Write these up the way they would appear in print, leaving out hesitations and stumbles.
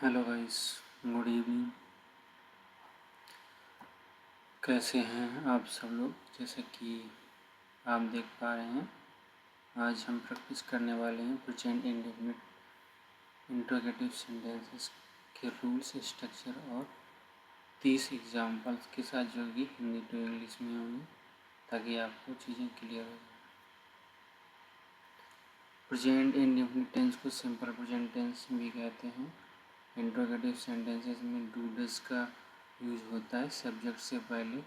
Hello guys, good evening. कैसे हैं आप सब लोग? जैसे कि आप देख पा रहे हैं, आज हम प्रैक्टिस करने वाले हैं प्रेजेंट इंडेफिनिट इंट्रोगेटिव सेंटेंसेस के रूल्स, स्ट्रक्चर और 30 एग्जांपल्स के साथ, जो कि हिंदी टू इंग्लिश में होंगे, ताकि आपको चीज़ें क्लियर हो जाए। प्रेजेंट इंडेफिनिट टेंस को सिंपल प्रेजेंट टेंस भी कहते हैं। इंट्रोगेटिव सेंटेंसेस में डू डज का यूज होता है सब्जेक्ट से पहले,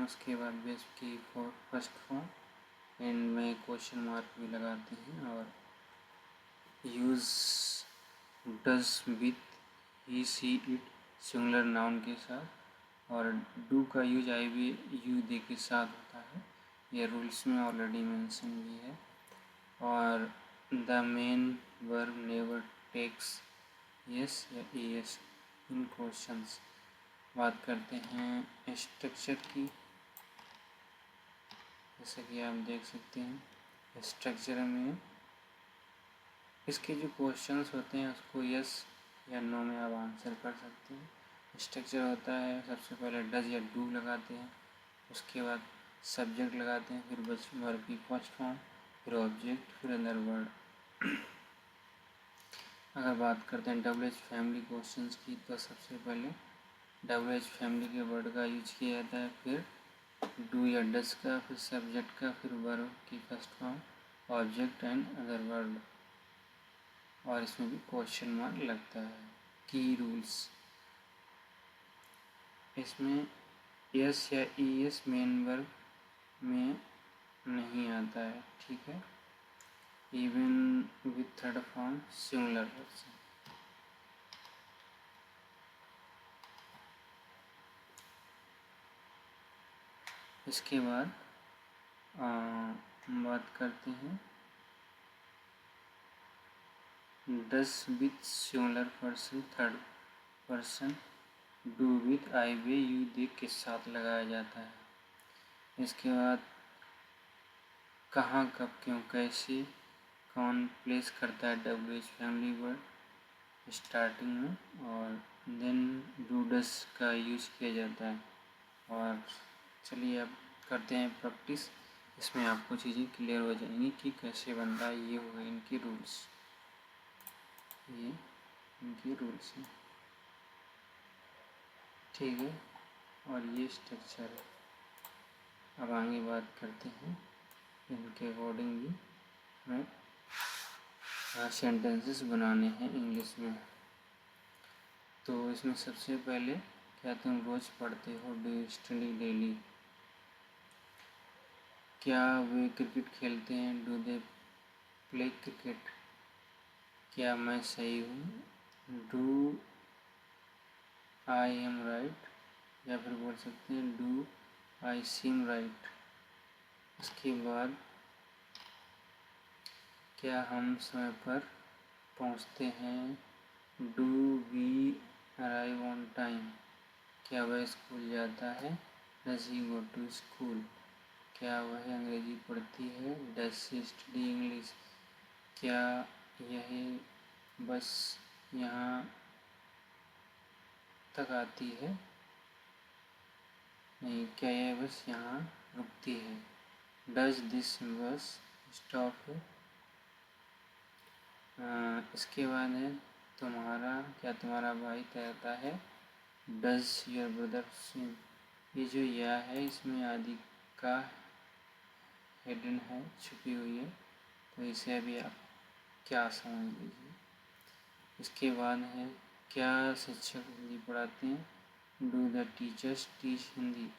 उसके बाद बेस की फर्स्ट फॉर्म एंड में क्वेश्चन मार्क भी लगाते हैं, और use does with he she it singular noun के साथ, और डू का use I we you they के साथ होता है। यह रूल्स में ऑलरेडी मेंशन भी है। और the main verb never takes es या एस इन क्वेश्चंस। बात करते हैं स्ट्रक्चर की। जैसे कि आप देख सकते हैं, स्ट्रक्चर में इसके जो क्वेश्चंस होते हैं उसको यस या नो में आप आंसर कर सकते हैं। स्ट्रक्चर होता है, सबसे पहले डज या डू लगाते हैं, उसके बाद सब्जेक्ट लगाते हैं, फिर बस वर्ब की फर्स्ट फॉर्म, फिर ऑब्जेक्ट, फिर अदर वर्ड। अगर बात करते हैं डबल एच फैमिली क्वेश्चंस की, तो सबसे पहले डबल एच फैमिली के वर्ड का यूज किया जाता है, फिर डू या डज का, फिर सब्जेक्ट का, फिर वर्ब की first form, object and other word, और इसमें भी क्वेश्चन मार्क लगता है। की रूल्स, इसमें यस या ई एस मेन वर्ब में नहीं आता है, ठीक है, even with third form singular person. इसके बाद हम बात करते हैं does with singular person third person, do with I way you they के साथ लगाया जाता है। इसके बाद कहाँ, कब, क्यों, कैसे, कौन प्लेस करता है W H family word starting में, और देन डू डज का यूज किया जाता है। और चलिए अब करते हैं प्रैक्टिस। इसमें आपको चीज़ें क्लियर हो जाएंगी कि कैसे बनता है। ये हो गए इनके रूल्स, ये इनके रूल्स हैं, ठीक है, और ये स्ट्रक्चर है। अब आगे बात करते हैं इनके अकॉर्डिंग भी हमें सेंटेंसेस बनाने हैं इंग्लिश में। तो इसमें सबसे पहले, क्या तुम रोज़ पढ़ते हो? Do you study daily? क्या वे क्रिकेट खेलते हैं? Do they play cricket? क्या मैं सही हूँ? Do I am right? या फिर बोल सकते हैं डू आई सीम राइट? इसके बाद क्या हम समय पर पहुँचते हैं? Do we arrive on time? क्या वह स्कूल जाता है? Does he go to school? क्या वह अंग्रेजी पढ़ती है? Does she study English? क्या यह बस यहाँ तक आती है? नहीं, क्या यह बस यहाँ रुकती है? डज दिस बस स्टॉप है? इसके बाद है तुम्हारा, क्या तुम्हारा भाई तैरता है? Does your brother swim? ये जो या है, इसमें आदि का हिडन है, छुपी हुई है, तो इसे अभी आप क्या समझ लीजिए। इसके बाद है क्या शिक्षक हिंदी पढ़ाते हैं? Do the teachers teach Hindi?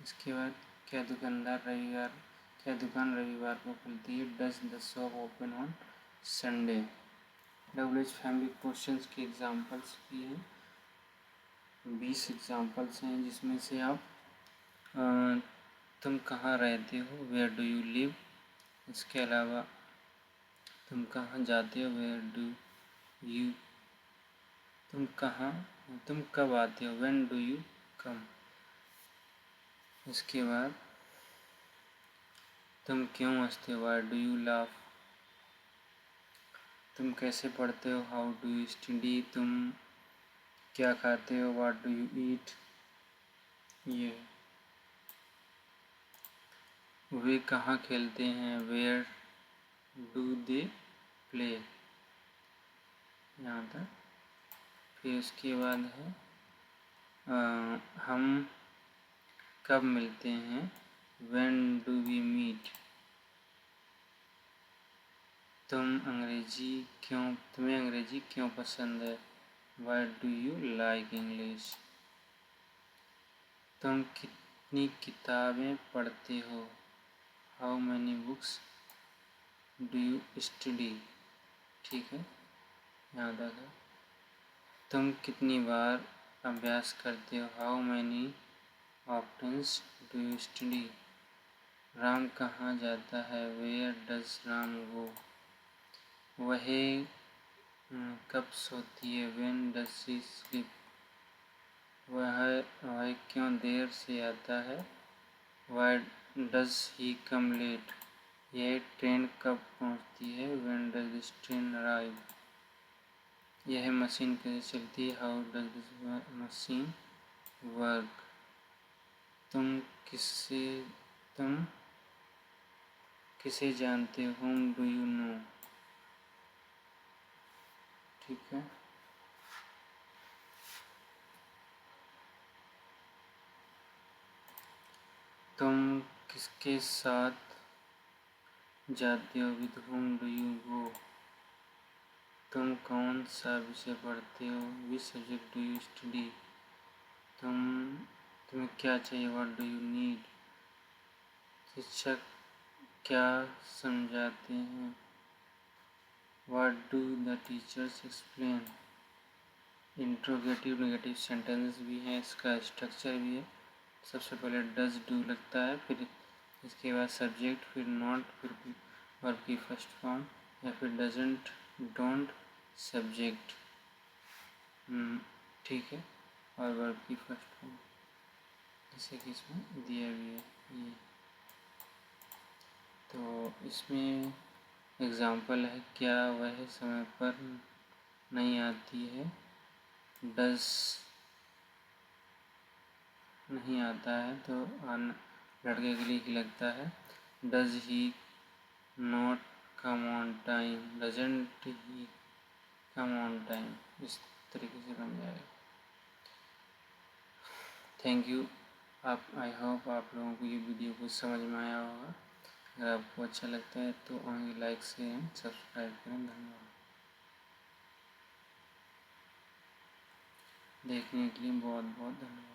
इसके बाद क्या दुकान रविवार को खुलती है? Does the shop open on Sunday? Double H family questions के एग्जांपल्स भी हैं, 20 एग्जांपल्स हैं, जिसमें से आप तुम कहाँ रहते हो? Where do you live? इसके अलावा तुम कहाँ जाते हो? Where do you? तुम कब आते हो? When do you come? इसके बाद तुम क्यों हंसते हो? Why do you laugh? तुम कैसे पढ़ते हो, हाउ डू यू स्टडी, तुम क्या खाते हो, व्हाट डू यू ईट। ये वे कहाँ खेलते हैं, वेयर डू दे प्ले, यहाँ तक। फिर उसके बाद है हम कब मिलते हैं, व्हेन डू वी मीट। तुम्हें अंग्रेजी क्यों पसंद है, why do you like English. तुम कितनी किताबें पढ़ते हो, how many books do you study. ठीक है, यहाँ तक है। तुम कितनी बार अभ्यास करते हो, how many oftens do you study. Ram कहाँ जाता है, वेयर डज राम गो। वह कब सोती है, व्हेन डज शी स्लीप। वह क्यों देर से आता है, why does he come late. यह ट्रेन कब पहुंचती है, when does this train arrive. यह मशीन कैसे चलती है, how does this machine work. तुम किसे जानते हो, whom डू यू नो। ठीक है। तुम किसके साथ जाते हो, with whom do you go. तुम कौन सा विषय पढ़ते हो, which subject do you study. तुम्हें क्या चाहिए, व्हाट डू यू नीड। शिक्षक क्या समझाते हैं, what do the teachers explain. Interrogative negative sentence भी है, इसका स्ट्रक्चर भी है। सबसे पहले डज डू लगता है, फिर इसके बाद सब्जेक्ट, फिर नॉट, फिर वर्ब की फर्स्ट फॉर्म, या फिर डजंट, डोंट, सब्जेक्ट। ठीक है, और वर्ब की फर्स्ट फॉर्म जैसे कि इसमें दिया गया है ये। तो इसमें एग्जाम्पल है, क्या वह समय पर नहीं आती है, डज नहीं आता है तो लड़के के लिए ही लगता है। Does he not come on time, doesn't he come on time. इस तरीके से बन जाएगा। Thank you. आई होप आप लोगों को ये वीडियो कुछ समझ में आया होगा। अगर आपको अच्छा लगता है तो लाइक से सब्सक्राइब करें। धन्यवाद। देखने के लिए बहुत बहुत धन्यवाद।